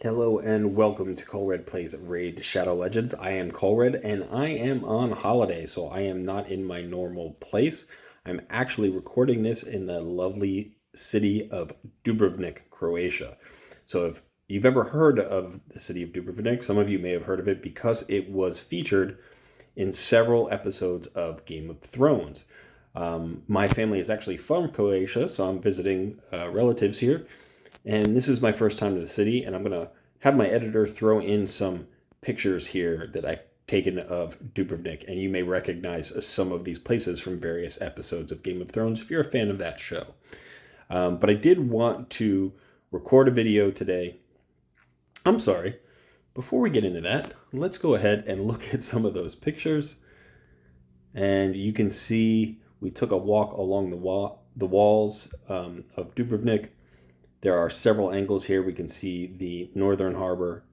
Hello and welcome to Colred Plays Raid Shadow Legends. I am Colred and I am on holiday, so I am not in my normal place. I'm actually recording this in the lovely city of Dubrovnik, Croatia. So if you've ever heard of the city of Dubrovnik, some of you may have heard of it because it was featured in several episodes of Game of Thrones. My family is actually from Croatia, so I'm visiting relatives here. And this is my first time to the city, and I'm going to have my editor throw in some pictures here that I've taken of Dubrovnik, and you may recognize some of these places from various episodes of Game of Thrones if you're a fan of that show. But I did want to record a video today. I'm sorry, before we get into that, let's go ahead and look at some of those pictures. And you can see we took a walk along the walls of Dubrovnik. There are several angles here. We can see the northern harbor,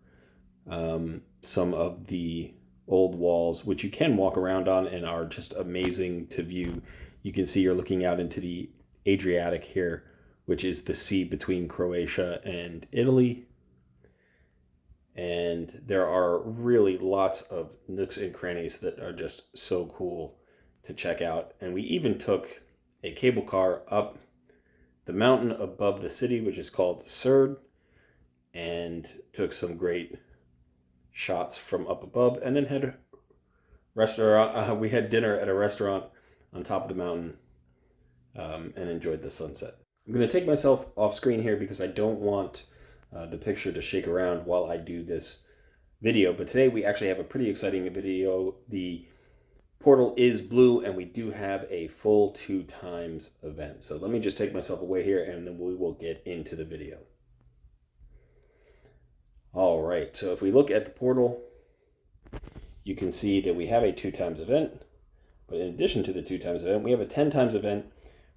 some of the old walls, which you can walk around on and are just amazing to view. You can see you're looking out into the Adriatic here, which is the sea between Croatia and Italy. And there are really lots of nooks and crannies that are just so cool to check out. And we even took a cable car up the mountain above the city, which is called SHARD, and took some great shots from up above, and then had restaurant. We had dinner at a restaurant on top of the mountain, and enjoyed the sunset. I'm going to take myself off screen here because I don't want the picture to shake around while I do this video. But today we actually have a pretty exciting video. The portal is blue, and we do have a full 2 times event. So let me just take myself away here, and then we will get into the video. All right, so if we look at the portal, you can see that we have a 2 times event. But in addition to the 2 times event, we have a 10 times event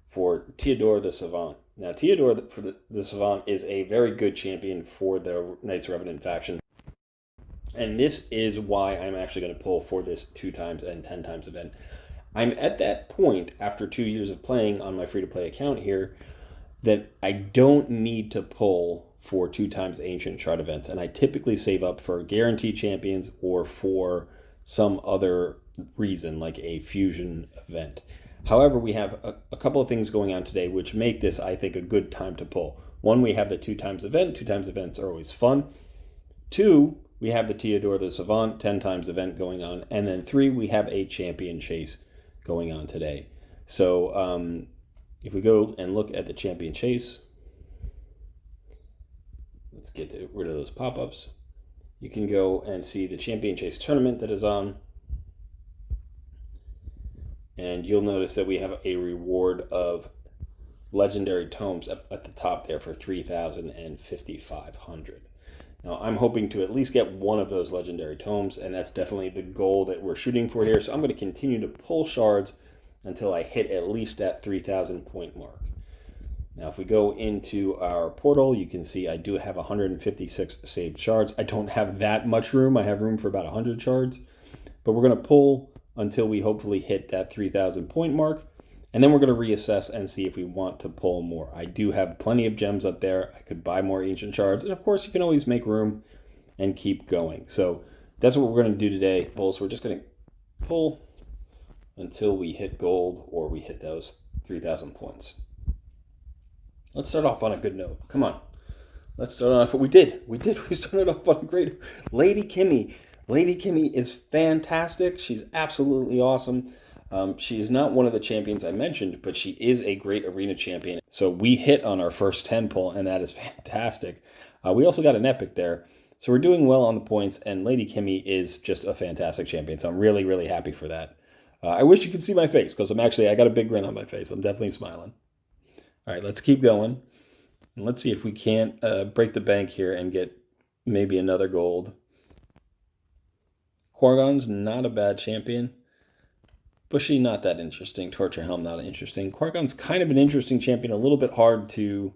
for Teodor the Savant. Now, Teodor the Savant is a very good champion for the Knights Revenant faction. And this is why I'm actually going to pull for this 2 times and 10 times event. I'm at that point, after 2 years of playing on my free-to-play account here, that I don't need to pull for 2 times Ancient Shard events. And I typically save up for guaranteed champions or for some other reason, like a fusion event. However, we have a couple of things going on today which make this, I think, a good time to pull. One, we have the 2 times event. 2 times events are always fun. 2, we have the Teodor the Savant 10 times event going on. And then 3, we have a champion chase going on today. So if we go and look at the champion chase, let's get rid of those pop-ups. You can go and see the champion chase tournament that is on. And you'll notice that we have a reward of legendary tomes at the top there for 3,000 and 5,500. Now, I'm hoping to at least get one of those legendary tomes, and that's definitely the goal that we're shooting for here. So I'm going to continue to pull shards until I hit at least that 3,000 point mark. Now, if we go into our portal, you can see I do have 156 saved shards. I don't have that much room. I have room for about 100 shards, but we're going to pull until we hopefully hit that 3,000 point mark. And then we're going to reassess and see if we want to pull more. I do have plenty of gems up there. I could buy more ancient shards. And of course, you can always make room and keep going. So that's what we're going to do today, bulls. We're just going to pull until we hit gold or we hit those 3,000 points. Let's start off on a good note. Come on. Let's start off. We did. We started off on a great. Lady Kimmy. Lady Kimmy is fantastic. She's absolutely awesome. She is not one of the champions I mentioned, but she is a great arena champion. So we hit on our first 10 pull, and that is fantastic. We also got an epic there. So we're doing well on the points, and Lady Kimmy is just a fantastic champion. So I'm really, really happy for that. I wish you could see my face, because I got a big grin on my face. I'm definitely smiling. All right, let's keep going. And let's see if we can't break the bank here and get maybe another gold. Quargon's not a bad champion. Bushy, not that interesting. Torture Helm, not interesting. Quargon's kind of an interesting champion, a little bit hard to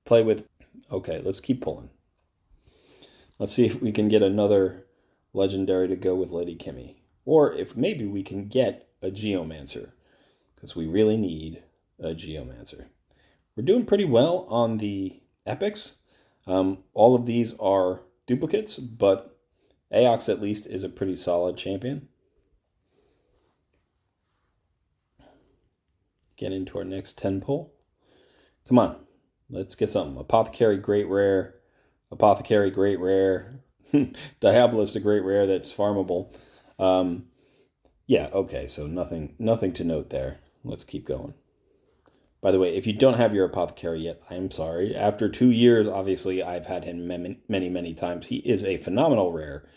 play with. Okay, let's keep pulling. Let's see if we can get another legendary to go with Lady Kimmy. Or if maybe we can get a Geomancer, because we really need a Geomancer. We're doing pretty well on the epics. All of these are duplicates, but Aox at least is a pretty solid champion. Get into our next 10 pull. Come on, let's get something. Apothecary, great rare. Apothecary, great rare. Diabolist, a great rare that's farmable. Yeah, okay, so nothing to note there. Let's keep going. By the way, if you don't have your Apothecary yet, I'm sorry. After 2 years, obviously, I've had him many times. He is a phenomenal rare,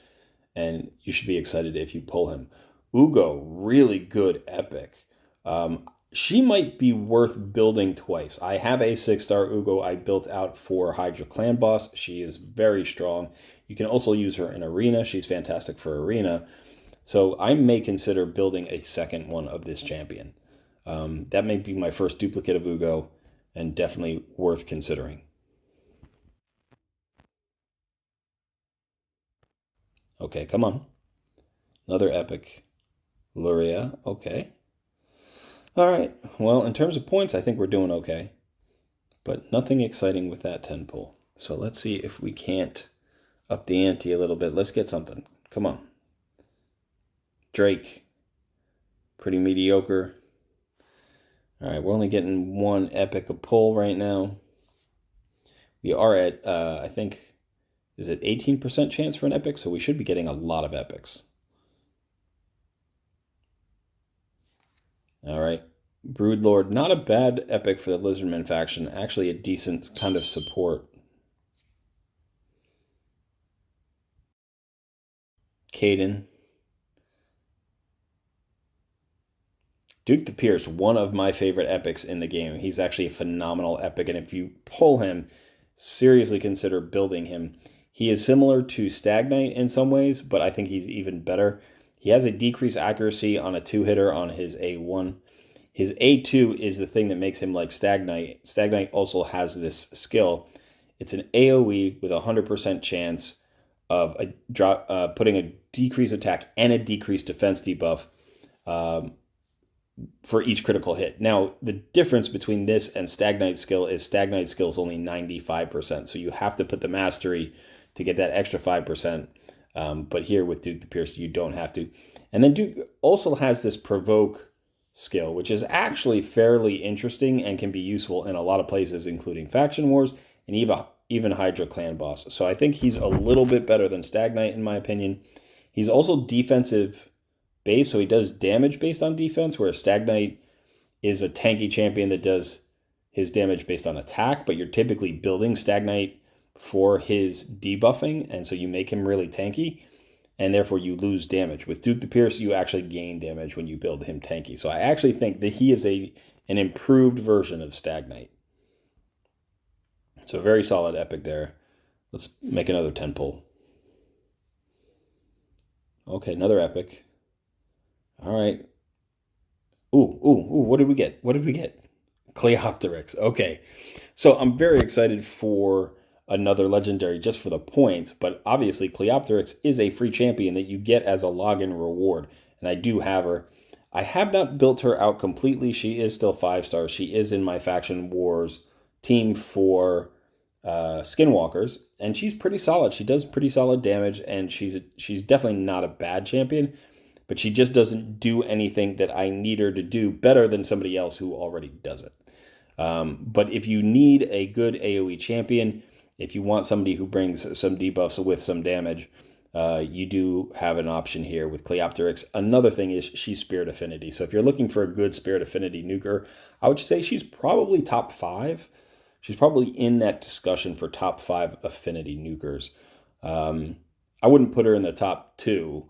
and you should be excited if you pull him. Ugo, really good epic. She might be worth building twice. I have a 6-star Ugo I built out for Hydra Clan Boss. She is very strong. You can also use her in Arena. She's fantastic for Arena. So I may consider building a second one of this champion. That may be my first duplicate of Ugo, and definitely worth considering. Okay, come on. Another epic. Luria, okay. All right, well, in terms of points, I think we're doing okay. But nothing exciting with that 10 pull. So let's see if we can't up the ante a little bit. Let's get something. Come on. Drake. Pretty mediocre. All right, we're only getting one epic a pull right now. We are at, I think, is it 18% chance for an epic? So we should be getting a lot of epics. All right. Broodlord, not a bad epic for the Lizardman faction. Actually, a decent kind of support. Caden. Duke the Pierce, one of my favorite epics in the game. He's actually a phenomenal epic, and if you pull him, seriously consider building him. He is similar to Stagnite in some ways, but I think he's even better. He has a decreased accuracy on a 2-hitter on his A1. His A2 is the thing that makes him like Stagnite. Stagnite also has this skill. It's an AoE with a 100% chance of putting a decreased attack and a decreased defense debuff for each critical hit. Now, the difference between this and Stagnite skill is Stagnite skill is only 95%. So you have to put the mastery to get that extra 5%. But here with Duke the Pierce, you don't have to. And then Duke also has this provoke skill, which is actually fairly interesting and can be useful in a lot of places, including Faction Wars and even Hydra Clan Boss. So I think he's a little bit better than Stagnite, in my opinion. He's also defensive base, so he does damage based on defense, whereas Stagnite is a tanky champion that does his damage based on attack, but you're typically building Stagnite for his debuffing, and so you make him really tanky, and therefore you lose damage. With Duke the Pierce, you actually gain damage when you build him tanky. So I actually think that he is an improved version of Stagnite. So very solid epic there. Let's make another 10 pull. Okay, another epic. All right. Ooh, what did we get? What did we get? Cleopteryx. Okay. So I'm very excited for another legendary just for the points, but obviously Cleopteryx is a free champion that you get as a login reward, and I do have her. I have not built her out completely. She is still 5 stars. She is in my Faction Wars team for Skinwalkers, and she's pretty solid. She does pretty solid damage, and she's definitely not a bad champion, but she just doesn't do anything that I need her to do better than somebody else who already does it. But if you need a good AoE champion, if you want somebody who brings some debuffs with some damage, you do have an option here with Cleopteryx. Another thing is she's Spirit Affinity. So if you're looking for a good Spirit Affinity nuker, I would say she's probably top 5. She's probably in that discussion for top 5 affinity nukers. I wouldn't put her in the top 2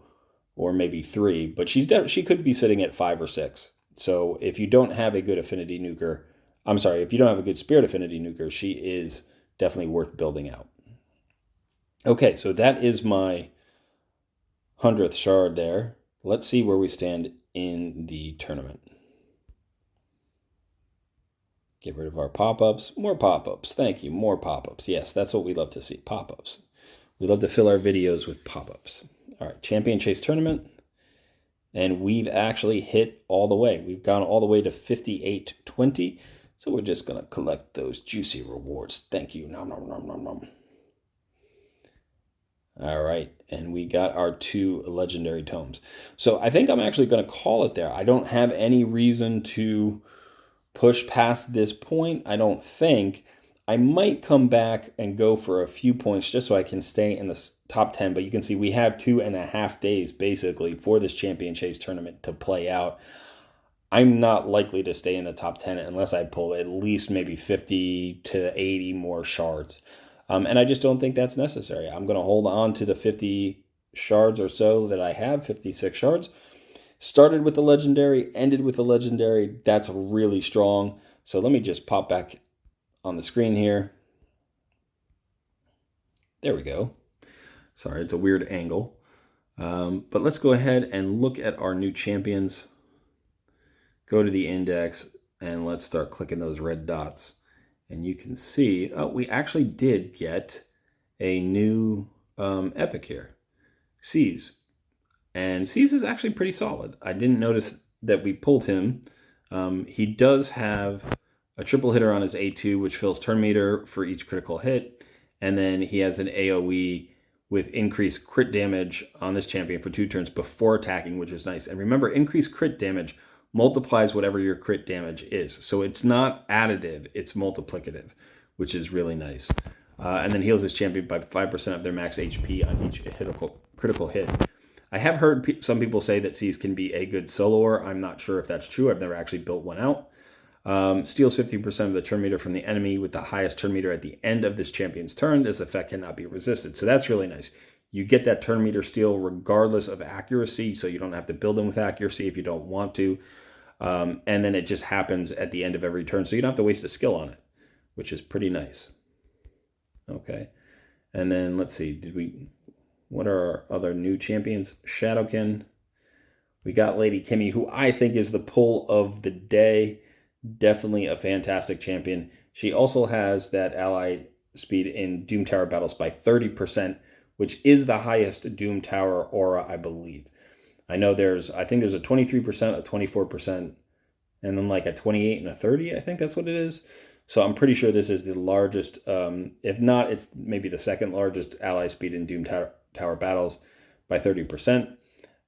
or maybe 3, but she could be sitting at 5 or 6. So if you don't have a good affinity nuker, if you don't have a good Spirit Affinity nuker, she is definitely worth building out. Okay, so that is my 100th shard there. Let's see where we stand in the tournament. Get rid of our pop-ups. More pop-ups. Thank you. More pop-ups. Yes, that's what we love to see. Pop-ups. We love to fill our videos with pop-ups. All right, Champion Chase Tournament. And we've actually hit all the way. We've gone all the way to 58.20. So we're just going to collect those juicy rewards. Thank you. Nom, nom, nom, nom, nom. All right, and we got our 2 legendary tomes. So I think I'm actually going to call it there. I don't have any reason to push past this point, I don't think. I might come back and go for a few points just so I can stay in the top 10, but you can see we have 2.5 days basically for this Champion Chase tournament to play out. I'm not likely to stay in the top 10 unless I pull at least maybe 50 to 80 more shards. And I just don't think that's necessary. I'm going to hold on to the 50 shards or so that I have, 56 shards. Started with the legendary, ended with the legendary. That's really strong. So let me just pop back on the screen here. There we go. Sorry, it's a weird angle. But let's go ahead and look at our new champions. Go to the index and let's start clicking those red dots. And you can see, we actually did get a new epic here, Seize. And Seize is actually pretty solid. I didn't notice that we pulled him. He does have a triple hitter on his A2, which fills turn meter for each critical hit. And then he has an AoE with increased crit damage on this champion for 2 turns before attacking, which is nice. And remember, increased crit damage multiplies whatever your crit damage is. So it's not additive, it's multiplicative, which is really nice. And then heals his champion by 5% of their max HP on each critical hit. I have heard some people say that Seize can be a good soloer. I'm not sure if that's true. I've never actually built one out. Steals 50% of the turn meter from the enemy with the highest turn meter at the end of this champion's turn. This effect cannot be resisted. So that's really nice. You get that turn meter steal regardless of accuracy, so you don't have to build them with accuracy if you don't want to. And then it just happens at the end of every turn, so you don't have to waste a skill on it, which is pretty nice. Okay. And then let's see, what are our other new champions? Shadowkin. We got Lady Kimmy, who I think is the pull of the day. Definitely a fantastic champion. She also has that ally speed in Doom Tower battles by 30%, which is the highest Doom Tower aura, I believe. I know I think there's a 23%, a 24%, and then like a 28 and a 30. I think that's what it is. So I'm pretty sure this is the largest, if not, it's maybe the second largest ally speed in Doom Tower battles by 30%.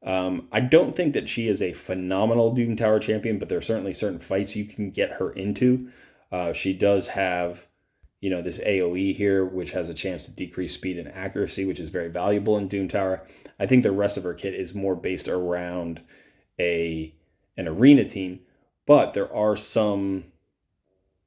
I don't think that she is a phenomenal Doom Tower champion, but there are certainly certain fights you can get her into. She does have, this AoE here, which has a chance to decrease speed and accuracy, which is very valuable in Doom Tower. I think the rest of her kit is more based around an arena team, but there are some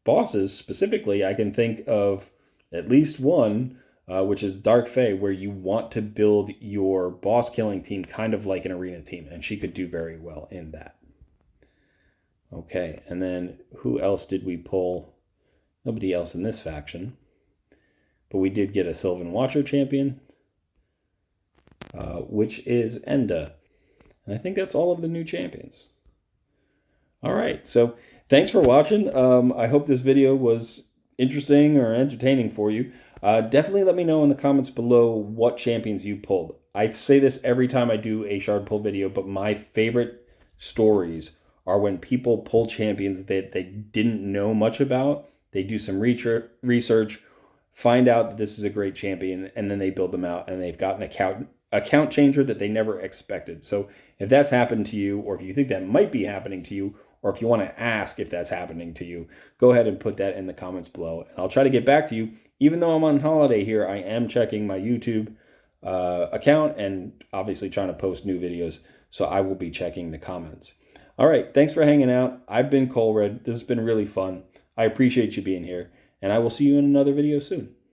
bosses specifically. I can think of at least one, which is Dark Fae, where you want to build your boss killing team kind of like an arena team, and she could do very well in that. Okay, and then who else did we pull? Nobody else in this faction, but we did get a Sylvan Watcher champion, which is Enda. And I think that's all of the new champions. All right, so thanks for watching. I hope this video was interesting or entertaining for you. Definitely let me know in the comments below what champions you pulled. I say this every time I do a shard pull video, but my favorite stories are when people pull champions that they didn't know much about. They do some research, find out that this is a great champion, and then they build them out, and they've got an account changer that they never expected. So if that's happened to you, or if you think that might be happening to you, or if you want to ask if that's happening to you, go ahead and put that in the comments below. And I'll try to get back to you. Even though I'm on holiday here, I am checking my YouTube account and obviously trying to post new videos. So I will be checking the comments. All right, thanks for hanging out. I've been Colred. This has been really fun. I appreciate you being here, and I will see you in another video soon.